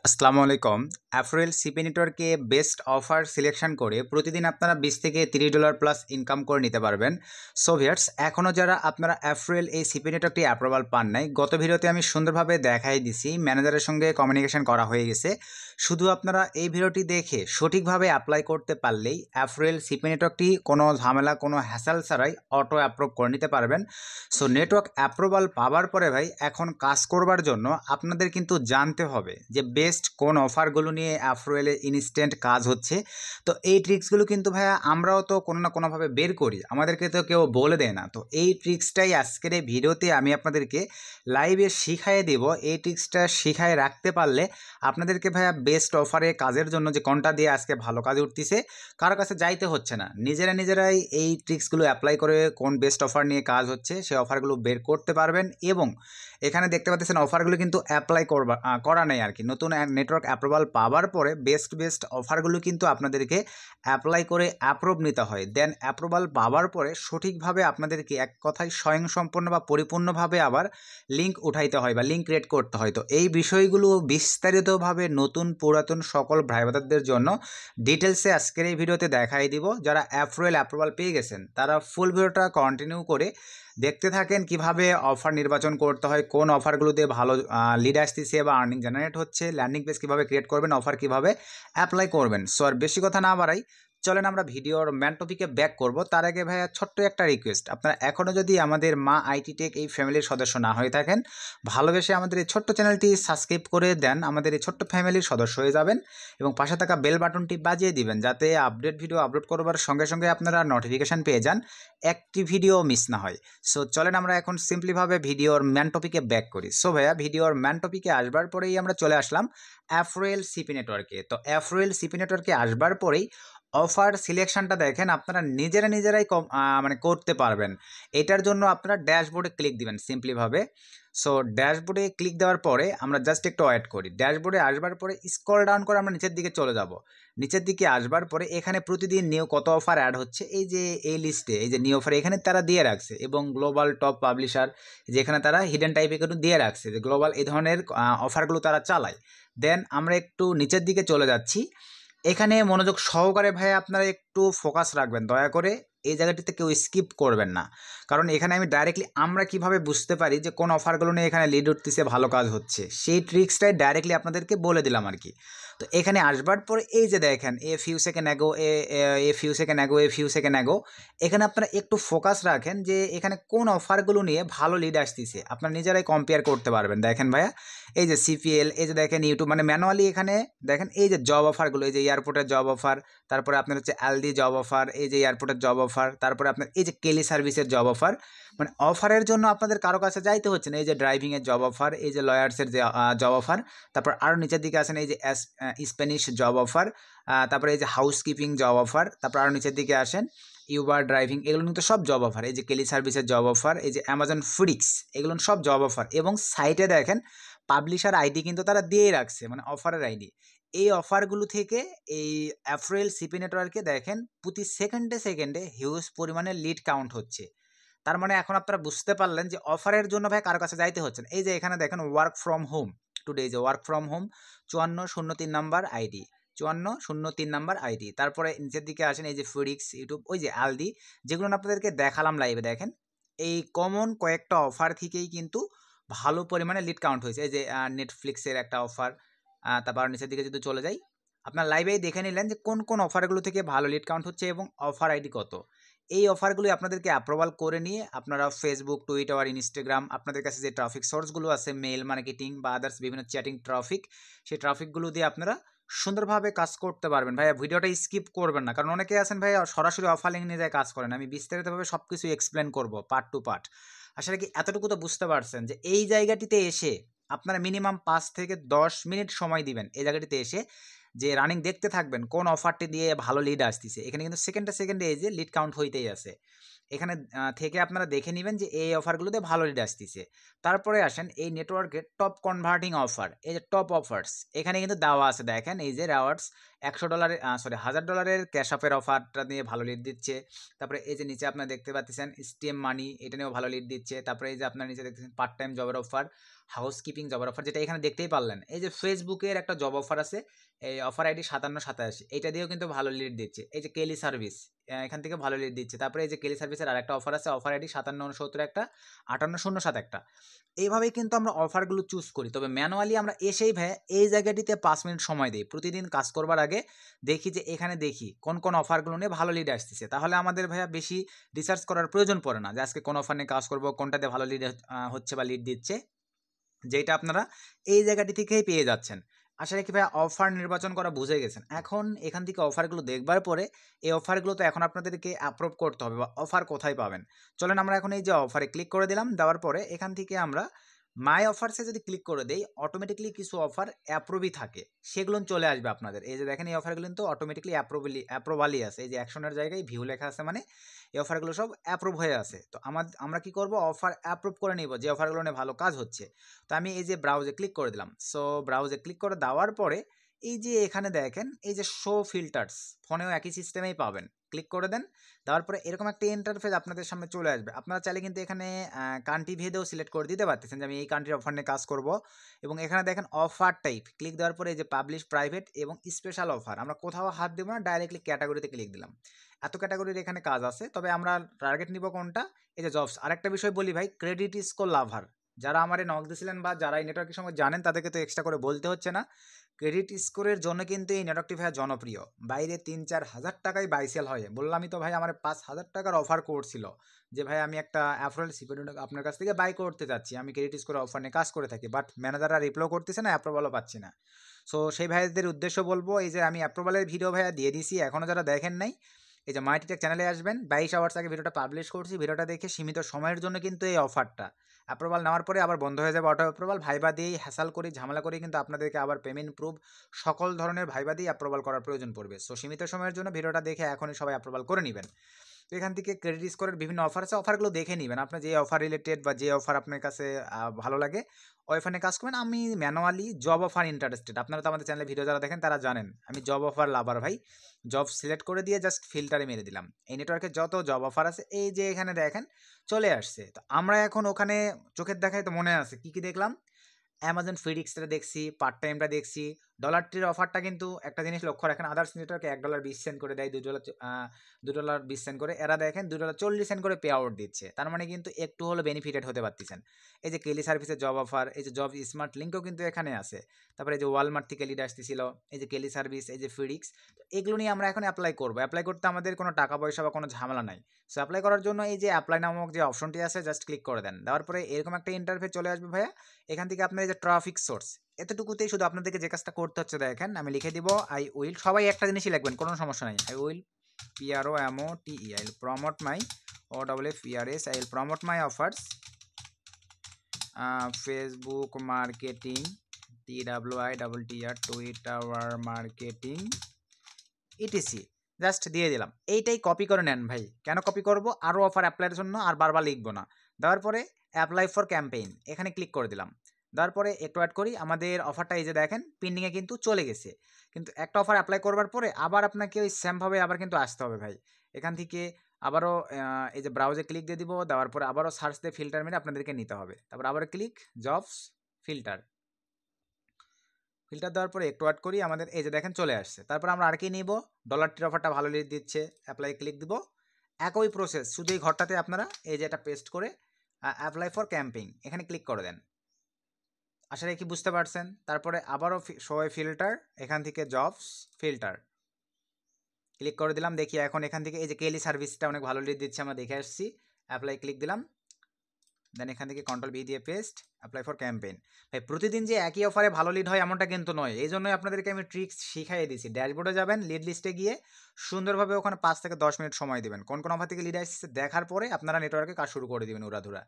আসসালামু আলাইকুম। অ্যাফরেল সিপি নেটওয়ার্কে বেস্ট অফার সিলেকশন করে প্রতিদিন আপনারা $20 থেকে $30 প্লাস ইনকাম করে নিতে পারবেন। সো ভিউয়ার্স, এখনও যারা আপনারা অ্যাফরেল এই সিপি নেটওয়ার্কটি অ্যাপ্রুভাল পান নাই, গত ভিডিওতে আমি সুন্দরভাবে দেখাই দিছি, ম্যানেজারের সঙ্গে কমিউনিকেশন করা হয়ে গেছে। শুধু আপনারা এই ভিডিওটি দেখে সঠিকভাবে অ্যাপ্লাই করতে পারলেই অ্যাফরেল সিপি নেটওয়ার্কটি কোনো ঝামেলা, কোনো হ্যাসেল ছাড়াই অটো অ্যাপ্রুভ করে নিতে পারবেন। সো নেটওয়ার্ক অ্যাপ্রুভাল পাওয়ার পরে ভাই এখন কাজ করবার জন্য আপনাদের কিন্তু জানতে হবে যে বেস্ট কোন অফারগুলো নিয়ে অ্যাফরোয়েলে ইনস্ট্যান্ট কাজ হচ্ছে। তো এই ট্রিক্সগুলো কিন্তু ভাইয়া আমরাও তো কোনো না কোনোভাবে বের করি, আমাদেরকে তো কেউ বলে দেয় না। তো এই ট্রিক্সটাই আজকের এই ভিডিওতে আমি আপনাদেরকে লাইভে শিখাইয়ে দেব। এই ট্রিক্সটা শিখায় রাখতে পারলে আপনাদেরকে ভাইয়া বেস্ট অফারে কাজের জন্য যে কোনটা দিয়ে আজকে ভালো কাজ উঠতেছে, কারো কাছে যাইতে হচ্ছে না, নিজেরাই এই ট্রিক্সগুলো অ্যাপ্লাই করে কোন বেস্ট অফার নিয়ে কাজ হচ্ছে সেই অফারগুলো বের করতে পারবেন। এবং এখানে দেখতে পাচ্ছেন অফারগুলো কিন্তু অ্যাপ্লাই করা নেই আর কি। নতুন নেটওয়ার্ক অ্যাপ্রুভাল পাওয়ার পরে বেস্ট অফারগুলো কিন্তু আপনাদেরকে অ্যাপ্লাই করে অ্যাপ্রুভ নিতে হয়। দেন অ্যাপ্রুভাল পাওয়ার পরে সঠিকভাবে আপনাদেরকে এক কথায় স্বয়ংসম্পন্ন বা পরিপূর্ণভাবে আবার লিঙ্ক উঠাইতে হয় বা লিঙ্ক ক্রিয়েট করতে হয়। তো এই বিষয়গুলো বিস্তারিতভাবে নতুন পুরাতন সকল ভাই ব্রাদারদের জন্য ডিটেলসে আজকের এই ভিডিওতে দেখাই দিব। যারা অ্যাফরোয়েল অ্যাপ্রুভাল পেয়ে গেছেন তারা ফুল ভিডিওটা কন্টিনিউ করে দেখতে থাকেন কিভাবে অফার নির্বাচন করতে হয়, কোন অফারগুলোতে ভালো লিড আসতেছে বা আর্নিং জেনারেট হচ্ছে, ল্যান্ডিং পেজ কীভাবে ক্রিয়েট করবেন, অফার কিভাবে অ্যাপ্লাই করবেন। সো আর বেশি কথা না বাড়াই, চলেন আমরা ভিডিওর ম্যান টপিকে ব্যাক করব। তার আগে ভাইয়া ছোট্ট একটা রিকোয়েস্ট, আপনারা এখনও যদি আমাদের মা আইটি টেক এই ফ্যামিলির সদস্য না হয়ে থাকেন, ভালোবেসে আমাদের এই ছোট্ট চ্যানেলটি সাবস্ক্রাইব করে দেন, আমাদের এই ছোট্ট ফ্যামিলির সদস্য হয়ে যাবেন এবং পাশে থাকা বেল বাটনটি বাজিয়ে দিবেন যাতে আপডেট ভিডিও আপলোড করবার সঙ্গে সঙ্গে আপনারা নোটিফিকেশান পেয়ে যান, একটি ভিডিও মিস না হয়। সো চলেন আমরা এখন সিম্পলিভাবে ভিডিওর ম্যান টপিকে ব্যাক করি। সো ভাইয়া, ভিডিওর ম্যান টপিকে আসবার পরেই আমরা চলে আসলাম অ্যাফরোয়েল সিপি নেটওয়ার্কে। তো অ্যাফরোয়েল সিপি নেটওয়ার্কে আসবার পরেই অফার সিলেকশনটা দেখেন আপনারা নিজেরাই মানে করতে পারবেন। এটার জন্য আপনারা ড্যাশবোর্ডে ক্লিক দিবেন সিম্পলিভাবে। সো ড্যাশবোর্ডে ক্লিক দেওয়ার পরে আমরা জাস্ট একটু ওয়েট করি। ড্যাশবোর্ডে আসবার পরে স্ক্রল ডাউন করে আমরা নিচের দিকে চলে যাব। নিচের দিকে আসবার পরে এখানে প্রতিদিন নিউ কত অফার অ্যাড হচ্ছে, এই যে এই লিস্টে এই যে নিউ অফার এখানে তারা দিয়ে রাখছে, এবং গ্লোবাল টপ পাবলিশার যেখানে তারা হিডেন টাইপে কিন্তু দিয়ে রাখছে যে গ্লোবাল এই ধরনের অফারগুলো তারা চালায়। দেন আমরা একটু নিচের দিকে চলে যাচ্ছি। এখানে মনোযোগ সহকারে ভাই আপনারা একটু ফোকাস রাখবেন দয়া করে, এই জায়গাটিতে কেউ স্কিপ করবেন না। কারণ এখানে আমি ডাইরেক্টলি আমরা কিভাবে বুঝতে পারি যে কোন অফারগুলো নিয়ে এখানে লিড উঠতেছে, ভালো কাজ হচ্ছে, সেই ট্রিক্সটাই ডাইরেক্টলি আপনাদেরকে বলে দিলাম আর কি। তো এখানে আসবার পরে এই যে দেখেন এ ফিউ সেকেন্ড অ্যাগো, এখানে আপনারা একটু ফোকাস রাখেন যে এখানে কোন অফারগুলো নিয়ে ভালো লিড আসতেছে, আপনারা নিজেরাই কম্পেয়ার করতে পারবেন। দেখেন ভাইয়া, এই যে সিপিএল, এই যে দেখেন ইউটিউব, মানে ম্যানুয়ালি এখানে দেখেন এই যে জব অফারগুলো, এই যে এয়ারপোর্টের জব অফার, তারপরে আপনার হচ্ছে এলডি জব অফার, এই যে এয়ারপোর্টের জব অফার, তারপরে আপনার এই যে কেলি সার্ভিসের জব অফার। মানে অফারের জন্য আপনাদের কারো কাছে যাইতে হচ্ছে না। এই যে ড্রাইভিংয়ের জব অফার, এই যে লয়ার্সের যে জব অফার, তারপর আরও নিচের দিকে আসেন এই যে স্প্যানিশ জব অফার, তারপরে এই যে হাউসকিপিং জব অফার, তারপর আরও নিচের দিকে আসেন ইউবার ড্রাইভিং, এগুলো কিন্তু সব জব অফার। এই যে কেলি সার্ভিসের জব অফার, এই যে অ্যামাজন ফুডিক্স, এগুলো সব জব অফার। এবং সাইটে দেখেন পাবলিশার আইডি কিন্তু তারা দিয়েই রাখছে, মানে অফারের আইডি। এই অফারগুলো থেকে এই অ্যাফরেল সিপি নেটওয়ার্কে দেখেন প্রতি সেকেন্ডে হিউজ পরিমাণে লিড কাউন্ট হচ্ছে। তার মানে এখন আপনারা বুঝতে পারলেন যে অফারের জন্য ভাই কারো কাছে যাইতে হচ্ছে না। এই যে এখানে দেখেন ওয়ার্ক ফ্রম হোম টুডে, যে work from home 5403 number ID, 5403 number ID. তারপরে নিচের দিকে আসেন এই যে ফুডিক্স, ইউটিউব, ওই যে আলদি, যেগুলো আপনাদেরকে দেখালাম লাইভে। দেখেন এই কমন কয়েকটা অফার থেকেই কিন্তু ভালো পরিমাণে লিড কাউন্ট হয়েছে। এই যে নেটফ্লিক্সের একটা অফার, তারপর নিচের দিকে যদি চলে যাই, আপনার লাইভেই দেখে নিলেন যে কোন কোন অফারগুলো থেকে ভালো লিড কাউন্ট হচ্ছে এবং অফার আইডি কত। এই অফারগুলি আপনাদেরকে অ্যাপ্রুভাল করে নিয়ে আপনারা ফেসবুক, টুইটার, ইনস্টাগ্রাম, আপনাদের কাছে যে ট্রাফিক সোর্সগুলো আছে, মেল মার্কেটিং বা আদার্স বিভিন্ন চ্যাটিং ট্রাফিক, সেই ট্রাফিকগুলো দিয়ে আপনারা সুন্দরভাবে কাজ করতে পারবেন। ভাইয়া ভিডিওটা স্কিপ করবেন না, কারণ অনেকে আছেন ভাইয়া সরাসরি অফার লিঙ্ক নিয়ে যায় কাজ করেন। আমি বিস্তারিতভাবে সব কিছু এক্সপ্লেন করবো পার্ট টু পার্ট। আসলে কি এতটুকু তো বুঝতে পারছেন যে এই জায়গাটিতে এসে আপনারা মিনিমাম 5 থেকে 10 মিনিট সময় দিবেন এই জায়গাটিতে এসে, যে রানিং দেখতে থাকবেন কোন অফারটি দিয়ে ভালো লিড আসতেছে। এখানে কিন্তু সেকেন্ডে এই যে লিড কাউন্ট হইতেই আছে। এখানে থেকে আপনারা দেখে নেবেন যে এই অফারগুলোতে ভালো লিড আসতেছে। তারপরে আসেন এই নেটওয়ার্কের টপ কনভার্টিং অফার, এই যে টপ অফার্স এখানে কিন্তু দেওয়া আছে, দেখেন এই যে রিওয়ার্ডস $100 সরি $1000 ক্যাশ অফের অফারটা নিয়ে ভালো লিড দিচ্ছে। তারপরে এই যে নিচে আপনারা দেখতে পাচ্ছেন স্টিম মানি, এটা নিয়েও ভালো লিড দিচ্ছে। তারপরে এই যে আপনারা নিচে দেখতেছেন পার্ট টাইম জবের অফার, হাউসকিপিং জবের অফার, যেটা এখানে দেখতেই পারলেন। এই যে ফেসবুকের একটা জব অফার আছে, এই অফার আইডি 5787, এইটা দিয়েও কিন্তু ভালো লিড দিচ্ছে। এই যে কেলি সার্ভিস, এখান থেকে ভালো লিড দিচ্ছে। তারপরে এই যে কেলি সার্ভিসের আরেকটা অফার আছে, অফার আইডি 5769 একটা, 58007 একটা। এইভাবেই কিন্তু আমরা অফারগুলো চুজ করি। তবে ম্যানুয়ালি আমরা এসেই ভাই এই জায়গাটিতে 5 মিনিট সময় দিই প্রতিদিন কাজ করবার আগে, দেখি যে এখানে দেখি কোন কোন অফারগুলো নিয়ে ভালো লিড আসতেছে। তাহলে আমাদের ভাইয়া বেশি রিসার্চ করার প্রয়োজন পড়ে না যে আজকে কোন অফার নিয়ে কাজ করবো, কোনটাতে ভালো লিড হচ্ছে বা লিড দিচ্ছে, যেটা আপনারা এই জায়গাটি থেকেই পেয়ে যাচ্ছেন। আশা রাখি ভাই অফার নির্বাচন করা বুঝে গেছেন। এখন এখান থেকে অফারগুলো দেখবার পরে এই অফারগুলো তো এখন আপনাদেরকে অ্যাপ্রুভ করতে হবে, বা অফার কোথায় পাবেন। চলেন আমরা এখন এই যে অফারে ক্লিক করে দিলাম, দেওয়ার পরে এখান থেকে আমরা মাই অফারসে যদি ক্লিক করে দেই, অটোমেটিকলি কিছু অফার অ্যাপ্রুভই থাকে, সেগুলো চলে আসবে আপনাদের। এই যে দেখেন এই অফারগুলো কিন্তু অটোমেটিকলি অ্যাপ্রুভালই আছে, এই যে অ্যাকশনের জায়গায় ভিউ লেখা আছে, মানে এই অফারগুলো সব অ্যাপ্রুভ হয়ে আছে। তো আমরা কি করব, অফার অ্যাপ্রুভ করে নিব যে অফারগুলো নিয়ে ভালো কাজ হচ্ছে। তো আমি এই যে ব্রাউজে ক্লিক করে দিলাম। সো ব্রাউজে ক্লিক করে দেওয়ার পরে এই যে এখানে দেখেন এই যে শো ফিল্টার্স, ফোনেও একই সিস্টেমেই পাবেন, ক্লিক করে দেন। দেওয়ার পরে এরকম একটা ইন্টারফেস আপনাদের সামনে চলে আসবে। আপনারা চাইলে কিন্তু এখানে কান্ট্রি ভেদেও সিলেক্ট করে দিতে পারতেছেন যে আমি এই কান্ট্রির অফার নিয়ে কাজ করব। এবং এখানে দেখেন অফার টাইপ, ক্লিক দেওয়ার পরে এই যে পাবলিশ, প্রাইভেট এবং স্পেশাল অফার, আমরা কোথাও হাত দেবো না, ডাইরেক্টলি ক্যাটাগরিতে ক্লিক দিলাম। এত ক্যাটাগরির এখানে কাজ আছে, তবে আমরা টার্গেট নিব কোনটা, এই যে জবস। আরেকটা বিষয় বলি ভাই, ক্রেডিট স্কোর লাভার, যারা আমারে নক দিয়েছিলেন বা যারা এই নেটওয়ার্কের সঙ্গে জানেন তাদেরকে তো এক্সট্রা করে বলতে হচ্ছে না। ক্রেডিট স্কোরের জন্য কিন্তু এই নেটওয়ার্কটি ভাই জনপ্রিয়। বাইরে 3-4 হাজার টাকায় বাই সেল হয়, বললামই তো ভাই আমার 5,000 টাকার অফার করছিল যে ভাই আমি একটা অ্যাফ্রোল সিপিএন আপনার কাছ থেকে বাই করতে চাচ্ছি, আমি ক্রেডিট স্কোরের অফার নিয়ে কাজ করে থাকি, বাট ম্যানেজাররা রিপ্লাই করতেছে না, অ্যাপ্রুভালও পাচ্ছি না। সো সেই ভাইদের উদ্দেশ্য বলবো, এই যে আমি অ্যাপ্রুভালের ভিডিও ভাইয়া দিয়ে দিছি, এখনও যারা দেখেন নাই এই যে মাইটিটেক চ্যানেলে আসবেন, 22 আওয়ার্স আগে ভিডিওটা পাবলিশ করছি, ভিডিওটা দেখে সীমিত সময়ের জন্য কিন্তু এই অফারটা, অ্যাপ্রুভাল নেওয়ার পরে আবার বন্ধ হয়ে যাবে অটো অ্যাপ্রুভাল, ভাইবা দিয়েই হ্যাসাল করি, ঝামেলা করি, কিন্তু আপনাদেরকে আবার পেমেন্ট প্রুফ সকল ধরনের ভাইবা দিয়ে অ্যাপ্রুভাল করার প্রয়োজন পড়বে। সো সীমিত সময়ের জন্য ভিডিওটা দেখে এখনই সবাই অ্যাপ্রুভাল করে নেবেন। তো এখান থেকে ক্রেডিট স্কোরের বিভিন্ন অফার আছে, অফারগুলো দেখে নেবেন, আপনার যে অফার রিলেটেড বা যে অফার আপনার কাছে ভালো লাগে ওই অফারে কাজ করবেন। আমি ম্যানুয়ালি জব অফার ইন্টারেস্টেড, আপনারা তো আমাদের চ্যানেলে ভিডিও যারা দেখেন তারা জানেন আমি জব অফার লাভার ভাই। জব সিলেক্ট করে দিয়ে জাস্ট ফিল্টারে মেরে দিলাম, এই নেটওয়ার্কে যত জব অফার আছে এই যে এখানে দেখেন চলে আসছে। তো আমরা এখন ওখানে চোখের দেখায় তো মনে আছে কি কি দেখলাম, অ্যামাজন ফিডিক্সটা দেখছি, পার্ট টাইমটা দেখছি। ডলারটির অফারটা কিন্তু একটা জিনিস লক্ষ্য রাখেন, আদার্স নেটওয়ার্কে $1.20 করে দেয়, $2.20 করে, এরা দেখেন $2.40 করে পে আউট দিচ্ছে, তার মানে কিন্তু একটু হলো বেনিফিটেড হতে পারতেছেন। এই যে কেলি সার্ভিসের জব অফার, এই যে জব স্মার্ট লিঙ্কও কিন্তু এখানে আছে। তারপরে এই যে ওয়ালমার্ট থেকে লিড আসতেছিল, এই যে কেলি সার্ভিস, এই যে ফিডিক্স, এগুলো নিয়ে আমরা এখন অ্যাপ্লাই করবো। অ্যাপ্লাই করতে আমাদের কোনো টাকা পয়সা বা কোনো ঝামেলা নাই। সো অ্যাপ্লাই করার জন্য এই যে অ্যাপ্লাই নামক যে অপশনটি আছে জাস্ট ক্লিক করে দেন, দেওয়ার পরে এরকম একটা ইন্টারফেস চলে আসবে ভাইয়া। এখান থেকে আপনার এই যে ট্রাফিক সোর্স, এতটুকুতেই শুধু আপনাদেরকে যে কাজটা করতে হচ্ছে দেখেন, আমি লিখে দিব আই উইল, সবাই একটা জিনিসই লিখবেন, কোনো সমস্যা নাই। I will PROMOTE, I will promote my OFFRS, I will promote my offers Facebook marketing, TWITTER Twitter marketing etc, just দিয়ে দিলাম। এইটাই কপি করে নেন ভাই। কেন কপি করব, আরও অফার অ্যাপ্লাইয়ের জন্য আর বারবার লিখবো না। দেওয়ার পরে অ্যাপ্লাই ফর ক্যাম্পেইন এখানে ক্লিক করে দিলাম। দেওয়ার পরে একটু অ্যাড করি, আমাদের অফারটা এই যে দেখেন পেন্ডিংয়ে কিন্তু চলে গেছে। কিন্তু একটা অফার অ্যাপ্লাই করবার পরে আবার আপনাকে ওই সেমভাবে আবার কিন্তু আসতে হবে ভাই। এখান থেকে আবারও এই যে ব্রাউজে ক্লিক দিয়ে দিব, দেওয়ার পরে আবারও সার্চ দিয়ে ফিল্টার মেরে আপনাদেরকে নিতে হবে। তারপর আবার ক্লিক জবস ফিল্টার, ফিল্টার দেওয়ার পরে একটু ওয়েট করি, আমাদের এই যে দেখেন চলে আসছে। তারপর আমরা আর কি নিব, ডলারটির অফারটা ভালো লিড দিচ্ছে, অ্যাপ্লাই ক্লিক দিব। একই প্রসেস, শুধু এই ঘরটাতে আপনারা এই যে এটা পেস্ট করে অ্যাপ্লাই ফর ক্যাম্পেইন এখানে ক্লিক করে দেন। আশা রাখি বুঝতে পারছেন। তারপরে আবারও শো ফিল্টার, এখান থেকে জবস ফিল্টার ক্লিক করে দিলাম। দেখি এখন এখান থেকে এই যে কেলি সার্ভিসটা অনেক ভালো লিড দিচ্ছে, আমরা দেখে আসছি। অ্যাপ্লাই ক্লিক দিলাম, দেন এখান থেকে কন্ট্রোল বি দিয়ে পেস্ট, অ্যাপ্লাই ফর ক্যাম্পেইন। ভাই প্রতিদিন যে একই অফারে ভালো লিড হয় এমনটা কিন্তু নয়, এই জন্যই আপনাদেরকে আমি ট্রিক্স শিখাই দিয়েছি। ড্যাশবোর্ডে যাবেন, লিড লিস্টে গিয়ে সুন্দরভাবে ওখানে 5 থেকে 10 মিনিট সময় দেবেন, কোন কোন অফার থেকে লিড আসছে দেখার পরে আপনারা নেটওয়ার্কে কাজ শুরু করে দেবেন উড়াধুরা।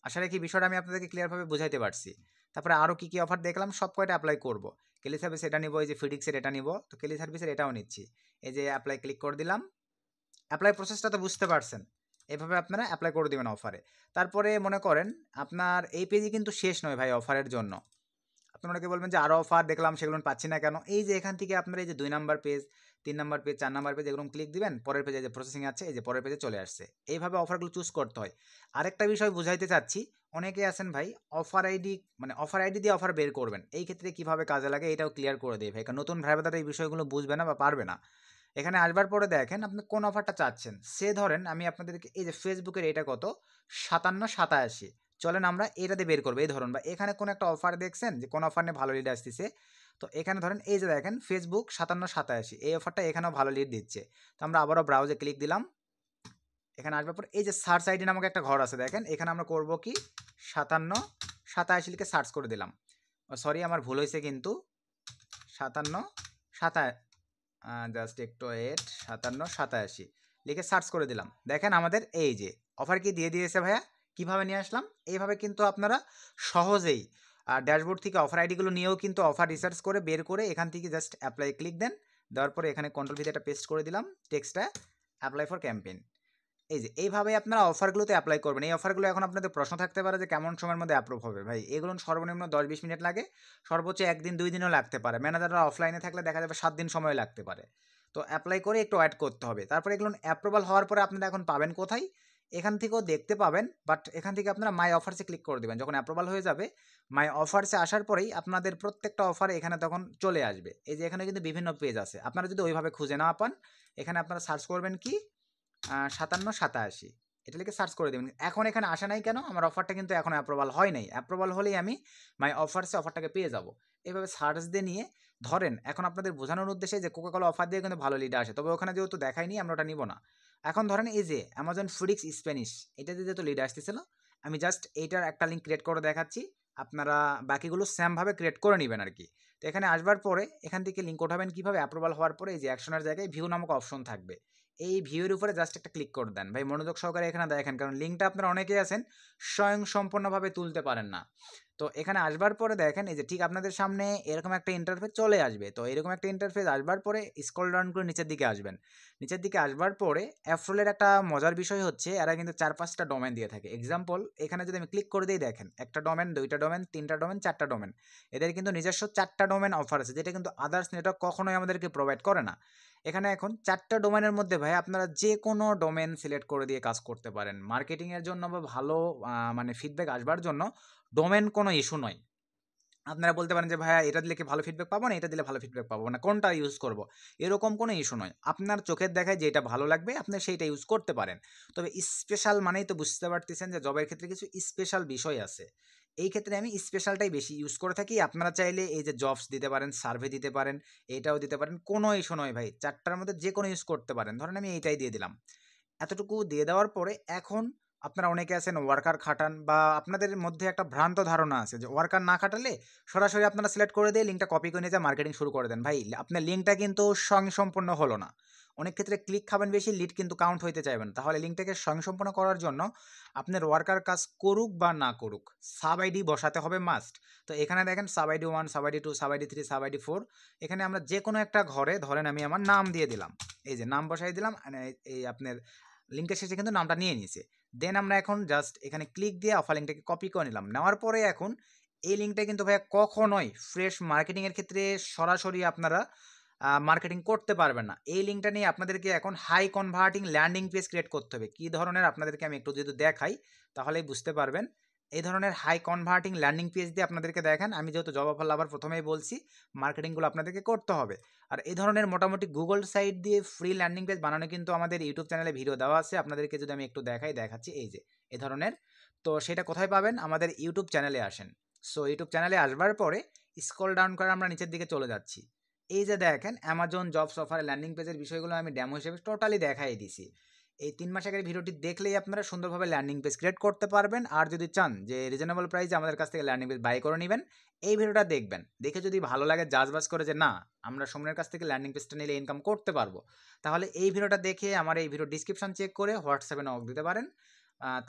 আশা রাখি বিষয়টা আমি আপনাদেরকে ক্লিয়ারভাবে বুঝাইতে পারছি। তারপরে আরও কী কী অফার দেখলাম সব কয়টা অ্যাপ্লাই করব। কেলি সার্ভিস এটা নিব, এই যে ফিডিক্সের এটা নিব, তো কেলি সার্ভিসের এটাও নিচ্ছি। এই যে অ্যাপ্লাই ক্লিক করে দিলাম। অ্যাপ্লাই প্রসেসটা তো বুঝতে পারছেন, এভাবে আপনারা অ্যাপ্লাই করে দেবেন অফারে। তারপরে মনে করেন আপনার এই পেজই কিন্তু শেষ নয় ভাই অফারের জন্য। আপনারা অনেকে বলবেন যে আরও অফার দেখলাম সেগুলো পাচ্ছি না কেন? এই যে এখান থেকে আপনারা এই যে 2 number page, 3 number page, 4 number page এগুলো ক্লিক দিবেন, পরের পেজে যে প্রসেসিং আছে এই যে পরের পেজে চলে আসছে। এইভাবে অফারগুলো চুজ করতে হয়। আরেকটা বিষয় বুঝাইতে চাচ্ছি, অনেকে আছেন ভাই অফার আইডি মানে অফার আইডি দিয়ে অফার বের করবেন। এই ক্ষেত্রে কিভাবে কাজে লাগে এটাও ক্লিয়ার করে দেই ভাই। কারণ নতুন ভাই ব্রাদার এই বিষয়গুলো বুঝবে না বা পারবে না। এখানে আসবার পরে দেখেন আপনি কোন অফারটা চাচ্ছেন। সে ধরেন আমি আপনাদেরকে এই যে ফেসবুকের এটা কত 57.87 চলেন আমরা এটাতে বের করবো। এই ধরুন বা এখানে কোনো একটা অফার দেখছেন যে কোন অফার নিয়ে ভালো লিড আসতেছে, তো এখানে ধরেন এই যে দেখেন ফেসবুক 57.87 এই অফারটা এখানেও ভালো লিড দিচ্ছে। তো আমরা আবারও ব্রাউজে ক্লিক দিলাম। এখানে আসবার পর এই যে সার্চ আইডি নামক একটা ঘর আছে দেখেন, এখানে আমরা করব কি 57.87 লিখে সার্চ করে দিলাম। সরি আমার ভুল হয়েছে কিন্তু 57.87 জাস্ট একটু 57.87 লিখে সার্চ করে দিলাম। দেখেন আমাদের এই যে অফার কি দিয়ে দিয়েছে ভাইয়া। কিভাবে নিয়ে আসলাম? এইভাবে কিন্তু আপনারা সহজেই ড্যাশবোর্ড থেকে অফার আইডিগুলো নিয়েও কিন্তু অফার রিসার্চ করে বের করে এখান থেকে জাস্ট অ্যাপ্লাই ক্লিক দেন। দেওয়ার পরে এখানে কন্ট্রোল ভিতে একটা পেস্ট করে দিলাম টেক্সটটা, অ্যাপ্লাই ফর ক্যাম্পেইন। এই যে এইভাবে আপনারা অফারগুলোতে অ্যাপ্লাই করবেন। এই অফারগুলো এখন আপনাদের প্রশ্ন থাকতে পারে যে কেমন সময়ের মধ্যে অ্যাপ্রুভ হবে। ভাই এগুলো সর্বনিম্ন 10-20 মিনিট লাগে, সর্বোচ্চ 1 দিন 2 দিনও লাগতে পারে। ম্যানেজাররা অফলাইনে থাকলে দেখা যাবে 7 দিন সময় লাগতে পারে। তো অ্যাপ্লাই করে একটু ওয়েট করতে হবে। তারপরে এগুলো অ্যাপ্রুভাল হওয়ার পরে আপনারা এখন পাবেন কোথায়? এখান থেকেও দেখতে পাবেন, বাট এখান থেকে আপনারা মাই অফার্সে ক্লিক করে দেবেন। যখন অ্যাপ্রুভাল হয়ে যাবে মাই অফার্সে আসার পরেই আপনাদের প্রত্যেকটা অফার এখানে তখন চলে আসবে। এই যে এখানে কিন্তু বিভিন্ন পেজ আছে, আপনারা যদি ওইভাবে খুঁজে না পান এখানে আপনারা সার্চ করবেন কি 57.87 এটা লিখে সার্চ করে দেবেন। এখন এখানে আসা নাই কেন? আমার অফারটা কিন্তু এখন অ্যাপ্রুভাল হয় নাই। অ্যাপ্রুভাল হলেই আমি মাই অফার্সে অফারটাকে পেয়ে যাব। এইভাবে সার্চ দিয়ে নিয়ে ধরেন এখন আপনাদের বোঝানোর উদ্দেশ্যে যে কোকা কোলা অফার দিয়ে কিন্তু ভালো লিড আসে, তবে ওখানে যেহেতু দেখায়নি আমরা ওটা নিব না। এখন ধরেন এই যে অ্যামাজন ফিডিক্স স্প্যানিশ এটাতে যেহেতু লিড আসতেছিল, আমি জাস্ট এইটার একটা লিঙ্ক ক্রিয়েট করে দেখাচ্ছি, আপনারা বাকিগুলো সেমভাবে ক্রিয়েট করে নেবেন আর কি। তো এখানে আসবার পরে এখান থেকে লিঙ্ক ওঠাবেন কীভাবে? অ্যাপ্রুভাল হওয়ার পরে এই যে অ্যাকশনের জায়গায় ভিউ নামক অপশন থাকবে, এই ভিউয়ের উপরে জাস্ট একটা ক্লিক করে দেন। ভাই মনোযোগ সহকারে এখানে দেখেন, কারণ লিঙ্কটা আপনারা অনেকেই আছেন স্বয়ংসম্পূর্ণভাবে তুলতে পারেন না। তো এখানে আসবার পরে দেখেন এই যে ঠিক আপনাদের সামনে এরকম একটা ইন্টারফেস চলে আসবে। তো এরকম একটা ইন্টারফেস আসবার পরে স্ক্রল ডাউন করে নিচের দিকে আসবেন। নিচের দিকে আসবার পরে অ্যাফ্রোলের একটা মজার বিষয় হচ্ছে এরা কিন্তু 4-5টা ডোমেন দিয়ে থাকে। এক্সাম্পল এখানে যদি আমি ক্লিক করে দিই দেখেন একটা ডোমেন, 2টা ডোমেন, 3টা ডোমেন, 4টা ডোমেন। এদের কিন্তু নিজস্ব 4টা ডোমেন অফার আছে, যেটা কিন্তু আদার্স নেটওয়ার্ক কখনোই আমাদেরকে প্রোভাইড করে না। এখানে এখন 4টা ডোমেনের মধ্যে ভাই আপনারা যে কোনো ডোমেন সিলেক্ট করে দিয়ে কাজ করতে পারেন। মার্কেটিংয়ের জন্য বা ভালো মানে ফিডব্যাক আসবার জন্য ডোমেন কোনো ইস্যু নয়। আপনারা বলতে পারেন যে ভাইয়া এটা দিলে কি ভালো ফিডব্যাক পাবো না, এটা দিলে ভালো ফিডব্যাক পাবো না, কোনটা ইউজ করব? এরকম কোনো ইস্যু নয়। আপনার চোখের দেখায় যেটা ভালো লাগবে আপনি সেইটা ইউজ করতে পারেন। তবে স্পেশাল মানেই তো বুঝতে পারতেছেন যে জবের ক্ষেত্রে কিছু স্পেশাল বিষয় আছে। এই ক্ষেত্রে আমি স্পেশালটাই বেশি ইউজ করে থাকি। আপনারা চাইলে এই যে জবস দিতে পারেন, সার্ভে দিতে পারেন, এইটাও দিতে পারেন, কোনো ইস্যু নয় ভাই। 4টার মধ্যে যে কোনো ইউজ করতে পারেন। ধরেন আমি এইটাই দিয়ে দিলাম। এতটুকু দিয়ে দেওয়ার পরে এখন আপনারা অনেকে আছেন ওয়ার্কার খাটান বা আপনাদের মধ্যে একটা ভ্রান্ত ধারণা আছে যে ওয়ার্কার না খাটালে সরাসরি আপনারা সিলেক্ট করে দিয়ে লিঙ্কটা কপি করে নিয়ে যা মার্কেটিং শুরু করে দেন। ভাই আপনার লিঙ্কটা কিন্তু স্বয়ংসম্পূর্ণ হলো না। অনেক ক্ষেত্রে ক্লিক খাবেন বেশি, লিড কিন্তু কাউন্ট হইতে চাইবেন। তাহলে লিঙ্কটাকে স্বয়ংসম্পূর্ণ করার জন্য আপনার ওয়ার্কার কাজ করুক বা না করুক সাব আইডি বসাতে হবে মাস্ট। তো এখানে দেখেন sub ID 1, sub ID 2, sub ID 3, sub ID 4। এখানে আমরা যে কোনো একটা ঘরে ধরেন আমি আমার নাম দিয়ে দিলাম, এই যে নাম বসাই দিলাম, এই আপনার লিঙ্কের শেষে কিন্তু নামটা নিয়ে নিয়েছে। দেন আমরা এখন জাস্ট এখানে ক্লিক দিয়ে অফার লিঙ্কটাকে কপি করে নিলাম। নেওয়ার পরে এখন এই লিঙ্কটা কিন্তু ভাইয়া কখনোই ফ্রেশ মার্কেটিংয়ের ক্ষেত্রে সরাসরি আপনারা মার্কেটিং করতে পারবেন না। এই লিঙ্কটা নিয়ে আপনাদেরকে এখন high converting landing page create করতে হবে। কী ধরনের আপনাদেরকে আমি একটু যদি দেখাই তাহলেই বুঝতে পারবেন। এই ধরনের হাই কনভার্টিং ল্যান্ডিং পেজ দিয়ে আপনাদেরকে দেখেন, আমি যেহেতু জব অফার লাভার প্রথমেই বলছি মার্কেটিংগুলো আপনাদেরকে করতে হবে। আর এই ধরনের মোটামুটি গুগল সাইট দিয়ে ফ্রি ল্যান্ডিং পেজ বানানো কিন্তু আমাদের ইউটিউব চ্যানেলে ভিডিও দেওয়া আছে। আপনাদেরকে যদি আমি একটু দেখাচ্ছি এই যে এই ধরনের। তো সেটা কোথায় পাবেন? আমাদের ইউটিউব চ্যানেলে আসেন। সো ইউটিউব চ্যানেলে আসবার পরে স্ক্রল ডাউন করে আমরা নিচের দিকে চলে যাচ্ছি। এই যে দেখেন অ্যামাজন জবস অফার ল্যান্ডিং পেজের বিষয়গুলো আমি ডেমো হিসেবে টোটালি দেখাই দিছি। এই 3 মাস আগের ভিডিওটি দেখলেই আপনারা সুন্দরভাবে ল্যান্ডিং পেজ ক্রিয়েট করতে পারবেন। আর যদি চান যে রিজনেবল প্রাইসে আমাদের কাছ থেকে ল্যান্ডিং পেজ বাই করে নেবেন, এই ভিডিওটা দেখবেন। দেখে যদি ভালো লাগে জাজবাজ করে যে না আমরা সুমনের কাছ থেকে ল্যান্ডিং পেজটা নিলে ইনকাম করতে পারবো, তাহলে এই ভিডিওটা দেখে আমার এই ভিডিও ডিসক্রিপশন চেক করে হোয়াটসঅ্যাপে নক দিতে পারেন।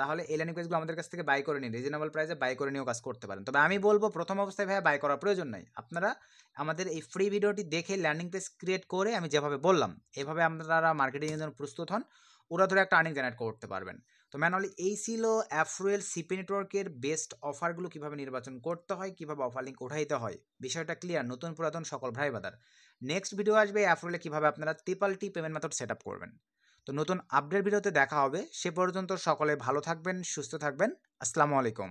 তাহলে এই ল্যান্ডিং পেজগুলো আমাদের কাছ থেকে বাই করে নিন, রিজনেবল প্রাইসে বাই করে নিয়েও কাজ করতে পারেন। তবে আমি বলবো প্রথম অবস্থায় ভাই বাই করার প্রয়োজন নাই। আপনারা আমাদের এই ফ্রি ভিডিওটি দেখে ল্যান্ডিং পেজ ক্রিয়েট করে আমি যেভাবে বললাম এভাবে আপনারা মার্কেটিংয়ের জন্য প্রস্তুত হন। ওরা ধরে একটা আর্নিং জেনারেট করতে পারবেন। তো ম্যানুয়ালি এই ছিল অ্যাফরোয়েল সিপি নেটওয়ার্কের বেস্ট অফারগুলো কীভাবে নির্বাচন করতে হয়, কীভাবে অফার লিঙ্ক উঠাইতে হয়। বিষয়টা ক্লিয়ার নতুন পুরাতন সকল ভাই বাদার। নেক্সট ভিডিও আসবে অ্যাফরোয়েলে কীভাবে আপনারা triple T payment method set up করবেন। তো নতুন আপডেট ভিডিওতে দেখা হবে। সে পর্যন্ত সকলে ভালো থাকবেন, সুস্থ থাকবেন। আসসালামু আলাইকুম।